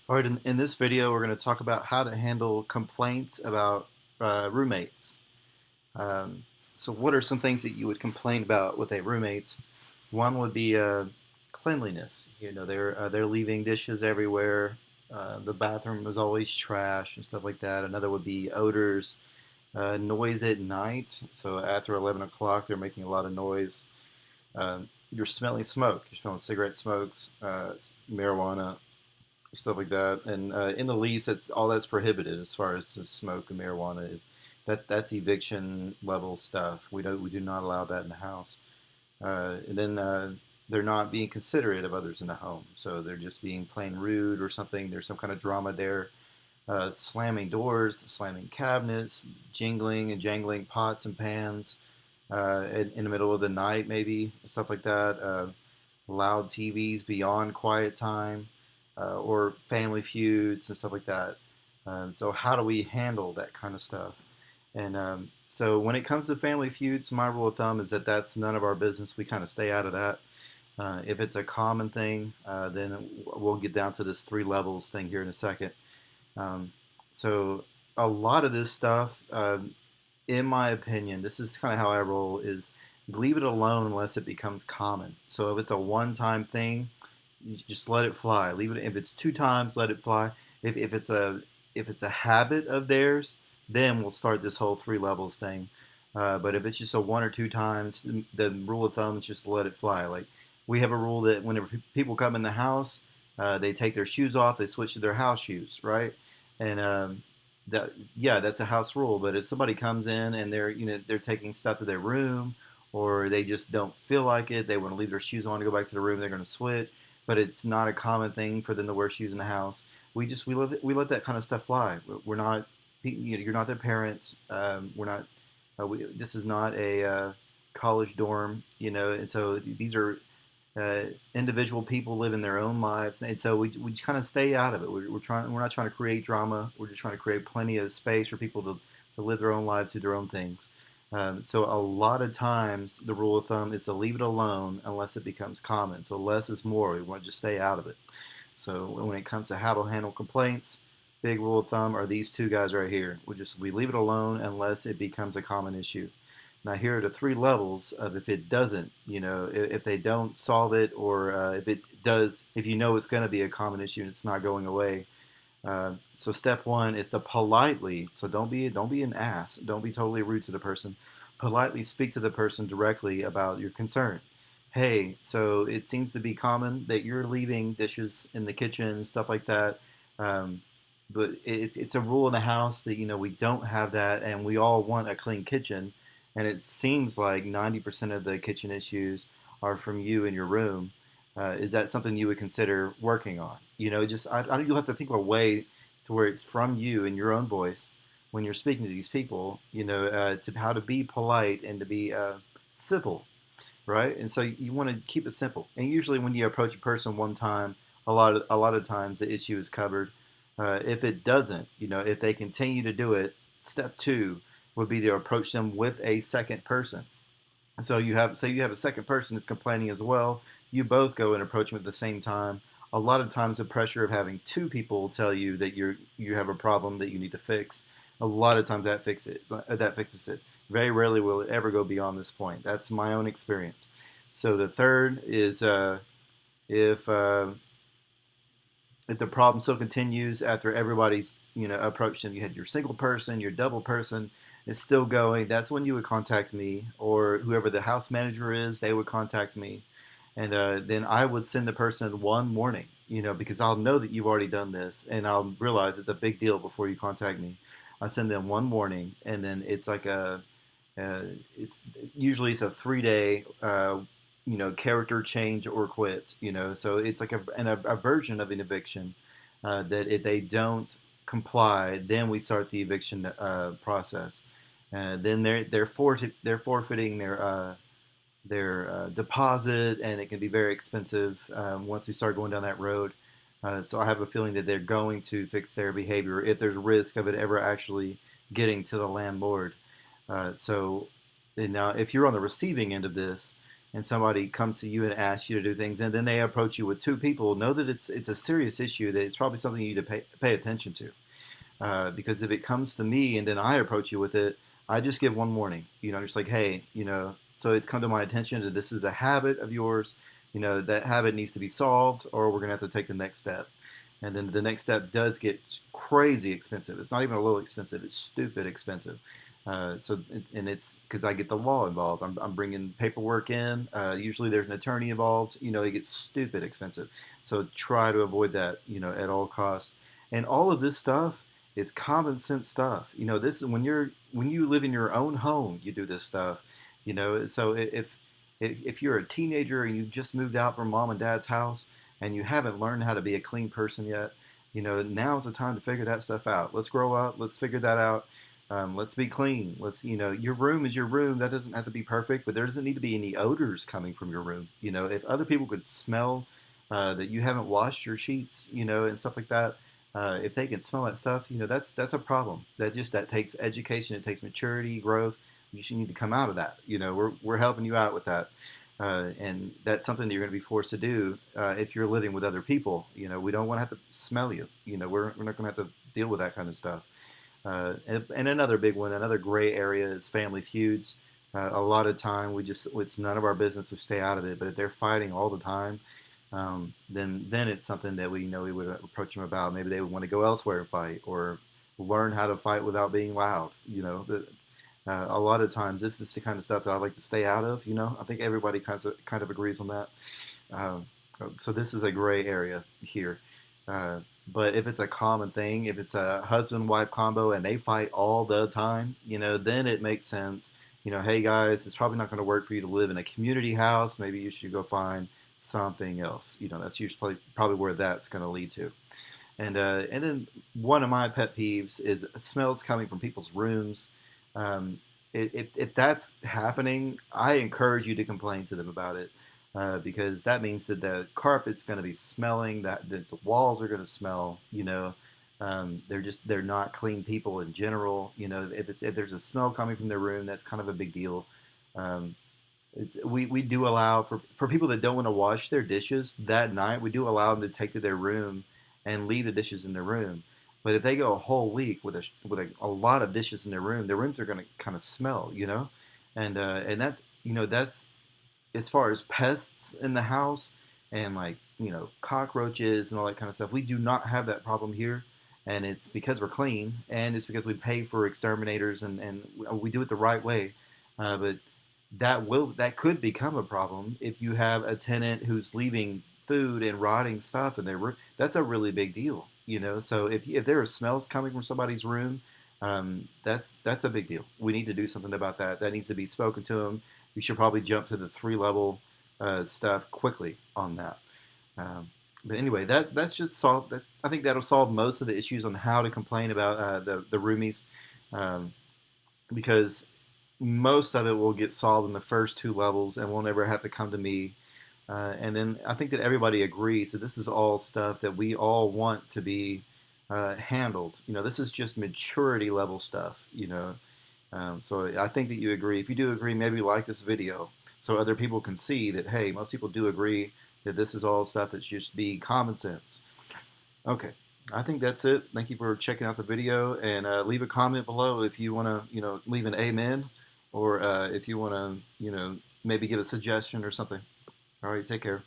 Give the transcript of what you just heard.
All right, in this video, we're going to talk about how to handle complaints about roommates. Um, so, what are some things that you would complain about with a roommate? One would be cleanliness. They're leaving dishes everywhere. The bathroom is always trash and stuff like that. Another would be odors, noise at night. So, after 11 o'clock, they're making a lot of noise. You're smelling smoke. You're smelling cigarette smokes, marijuana, stuff like that. And in the lease, that's all that's prohibited as far as the smoke and marijuana. That's eviction level stuff. We do not allow that in the house. And then they're not being considerate of others in the home, so they're just being plain rude or something. There's some kind of drama there. Slamming doors, slamming cabinets, jingling and jangling pots and pans in the middle of the night, maybe stuff like that. Loud TVs beyond quiet time, or family feuds and stuff like that. So how do we handle that kind of stuff? And so when it comes to family feuds, my rule of thumb is that that's none of our business. We kind of stay out of that. If it's a common thing, then we'll get down to this three levels thing here in a second. Um, so a lot of this stuff, in my opinion, this is kind of how I roll, is leave it alone unless it becomes common. So if it's a one-time thing, you just let it fly. Leave it. If it's two times, let it fly. If it's a habit of theirs, then we'll start this whole three levels thing. But if it's just a one or two times, the rule of thumb is just let it fly. Like we have a rule that whenever people come in the house, they take their shoes off, they switch to their house shoes, right? And that yeah, that's a house rule. But if somebody comes in and they're taking stuff to their room, or they just don't feel like it, they want to leave their shoes on to go back to the room, they're going to switch. But it's not a common thing for them to wear shoes in the house. We let that kind of stuff fly. We're not you're not their parents. We're not. This is not a college dorm, and so these are individual people living their own lives, and so we just kind of stay out of it. We're not trying to create drama. We're just trying to create plenty of space for people to live their own lives, do their own things. So a lot of times the rule of thumb is to leave it alone unless it becomes common. So less is more. We want to just stay out of it. So when it comes to how to handle complaints, big rule of thumb are these two guys right here. We leave it alone unless it becomes a common issue. Now here are the three levels of if it doesn't, if they don't solve it, or if it does, if you know it's going to be a common issue and it's not going away. So step one is to politely. So don't be an ass. Don't be totally rude to the person. Politely speak to the person directly about your concern. Hey, so it seems to be common that you're leaving dishes in the kitchen, stuff like that. Um, but it's a rule in the house that we don't have that, and we all want a clean kitchen. And it seems like 90% of the kitchen issues are from you in your room. Is that something you would consider working on? Just you'll have to think of a way to where it's from you in your own voice when you're speaking to these people. To how to be polite and to be civil, right? And so you want to keep it simple. And usually, when you approach a person one time, a lot of times the issue is covered. If it doesn't, if they continue to do it, step two would be to approach them with a second person. So you have a second person that's complaining as well. You both go and approach them at the same time. A lot of times, the pressure of having two people tell you that you have a problem that you need to fix. A lot of times that fixes it. Very rarely will it ever go beyond this point. That's my own experience. So the third is if uh, if the problem still continues after everybody's approached them. You had your single person, your double person is still going. That's when you would contact me, or whoever the house manager is. They would contact me, and then I would send the person one warning. Because I'll know that you've already done this, and I'll realize it's a big deal before you contact me. I send them one warning, and then it's like uh, it's it's a 3 day character change or quit. So it's like a version of an eviction, that if they don't comply, then we start the eviction process. Then they're forfeiting their deposit, and it can be very expensive once we start going down that road. So I have a feeling that they're going to fix their behavior if there's risk of it ever actually getting to the landlord. So now, if you're on the receiving end of this, and somebody comes to you and asks you to do things, and then they approach you with two people, know that it's a serious issue, that it's probably something you need to pay attention to. Because if it comes to me and then I approach you with it, I just give one warning. Just like, hey, so it's come to my attention that this is a habit of yours. That habit needs to be solved, or we're gonna have to take the next step. And then the next step does get crazy expensive. It's not even a little expensive; it's stupid expensive. And it's because I get the law involved. I'm bringing paperwork in. Usually there's an attorney involved. It gets stupid expensive. So try to avoid that, at all costs. And all of this stuff is common sense stuff. This is when you live in your own home, you do this stuff. So if you're a teenager and you just moved out from mom and dad's house and you haven't learned how to be a clean person yet, now's the time to figure that stuff out. Let's grow up. Let's figure that out. Let's be clean. Your room is your room. That doesn't have to be perfect, but there doesn't need to be any odors coming from your room. If other people could smell that you haven't washed your sheets, and stuff like that, if they can smell that stuff, that's a problem. That takes education. It takes maturity, growth. You should need to come out of that. We're helping you out with that. And that's something that you're going to be forced to do if you're living with other people. We don't want to have to smell you. We're not going to have to deal with that kind of stuff. And another big one, another gray area is family feuds. A lot of time it's none of our business to stay out of it. But if they're fighting all the time, then it's something that we would approach them about. Maybe they would want to go elsewhere and fight, or learn how to fight without being loud. A lot of times this is the kind of stuff that I like to stay out of. I think everybody kind of agrees on that. So this is a gray area here. But if it's a common thing, if it's a husband-wife combo and they fight all the time, then it makes sense. Hey guys, it's probably not going to work for you to live in a community house. Maybe you should go find something else. That's usually probably where that's going to lead to. And then one of my pet peeves is smells coming from people's rooms. If that's happening, I encourage you to complain to them about it. Because that means that the carpet's going to be smelling, that the walls are going to smell. They're not clean people in general. If there's a smell coming from their room, that's kind of a big deal. We do allow for people that don't want to wash their dishes that night. We do allow them to take to their room and leave the dishes in their room. But if they go a whole week with a lot of dishes in their rooms are going to kind of smell. And that's as far as pests in the house and cockroaches and all that kind of stuff. We do not have that problem here, and it's because we're clean, and it's because we pay for exterminators, and we do it the right way. But that could become a problem if you have a tenant who's leaving food and rotting stuff in their room. That's a really big deal. So if there are smells coming from somebody's room, that's a big deal. We need to do something about that. That needs to be spoken to them. We should probably jump to the 3-level stuff quickly on that. But anyway, that's just solved. I think that'll solve most of the issues on how to complain about the roomies, because most of it will get solved in the first 2 levels, and we'll never have to come to me. And then I think that everybody agrees that this is all stuff that we all want to be handled. This is just maturity level stuff. So I think that you agree. If you do agree, maybe like this video so other people can see that, hey, most people do agree that this is all stuff that should be common sense. Okay, I think that's it. Thank you for checking out the video, and leave a comment below if you want to, leave an amen, or if you want to, maybe give a suggestion or something. All right, take care.